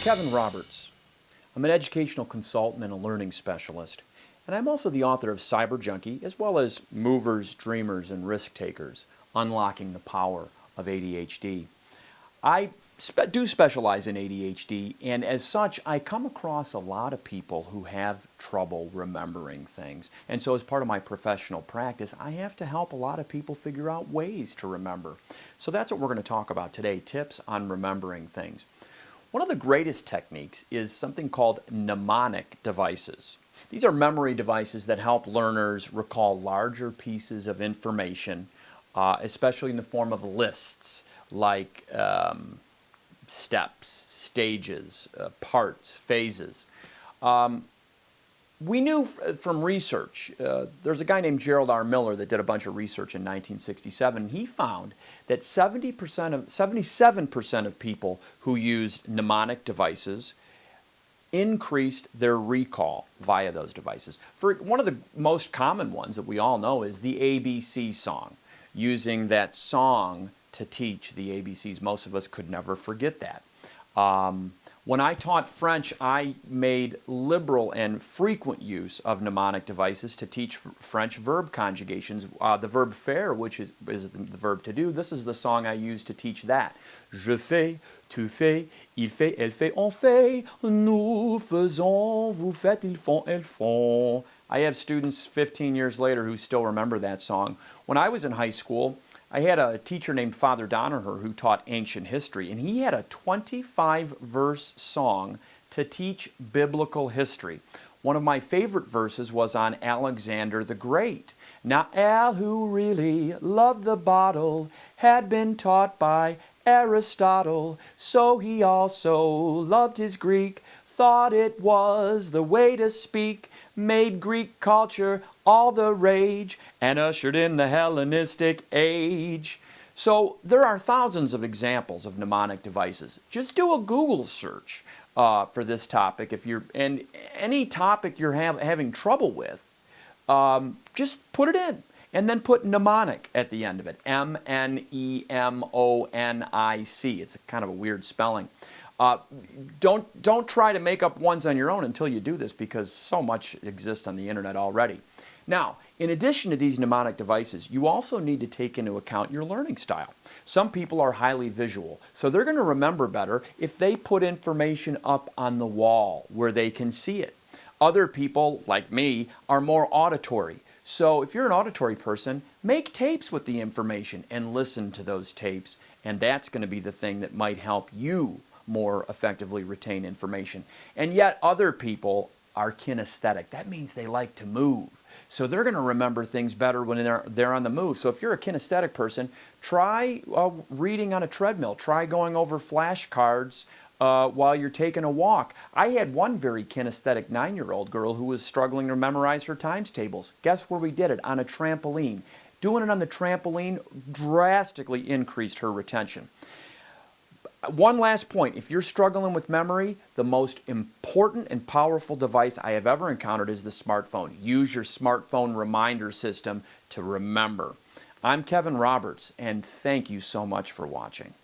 Kevin Roberts. I'm an educational consultant and a learning specialist, and I'm also the author of Cyber Junkie, as well as Movers, Dreamers, and Risk Takers, Unlocking the Power of ADHD. I do specialize in ADHD, and as such, I come across a lot of people who have trouble remembering things. And so as part of my professional practice, I have to help a lot of people figure out ways to remember. So that's what we're going to talk about today, tips on remembering things. One of the greatest techniques is something called mnemonic devices. These are memory devices that help learners recall larger pieces of information, especially in the form of lists, like steps, stages, parts, phases. We knew from research, there's a guy named Gerald R. Miller that did a bunch of research in 1967. He found that 77% of people who used mnemonic devices increased their recall via those devices. For one of the most common ones that we all know is the ABC song. Using that song to teach the ABCs, most of us could never forget that. When I taught French, I made liberal and frequent use of mnemonic devices to teach French verb conjugations. The verb faire, which is the verb to do, this is the song I used to teach that. Je fais, tu fais, il fait, elle fait, on fait, nous faisons, vous faites, ils font, elles font. I have students 15 years later who still remember that song. When I was in high school, I had a teacher named Father Donaher who taught ancient history, and he had a 25-verse song to teach biblical history. One of my favorite verses was on Alexander the Great. Now Al, who really loved the bottle, had been taught by Aristotle, so he also loved his Greek, thought it was the way to speak, made Greek culture all the rage, and ushered in the Hellenistic age. So there are thousands of examples of mnemonic devices. Just do a Google search for this topic. And any topic you're having trouble with, just put it in. And then put mnemonic at the end of it. M-N-E-M-O-N-I-C. It's kind of a weird spelling. Don't try to make up ones on your own until you do this, because so much exists on the internet already. Now, in addition to these mnemonic devices, you also need to take into account your learning style. Some people are highly visual, so they're going to remember better if they put information up on the wall where they can see it. Other people, like me, are more auditory. So if you're an auditory person, make tapes with the information and listen to those tapes, and that's going to be the thing that might help you more effectively retain information. And yet other people are kinesthetic. That means they like to move. So they're going to remember things better when they're on the move. So if you're a kinesthetic person, try reading on a treadmill. Try going over flashcards while you're taking a walk. I had one very kinesthetic 9-year-old girl who was struggling to memorize her times tables. Guess where we did it? On a trampoline. Doing it on the trampoline drastically increased her retention. One last point, if you're struggling with memory, the most important and powerful device I have ever encountered is the smartphone. Use your smartphone reminder system to remember. I'm Kevin Roberts, and thank you so much for watching.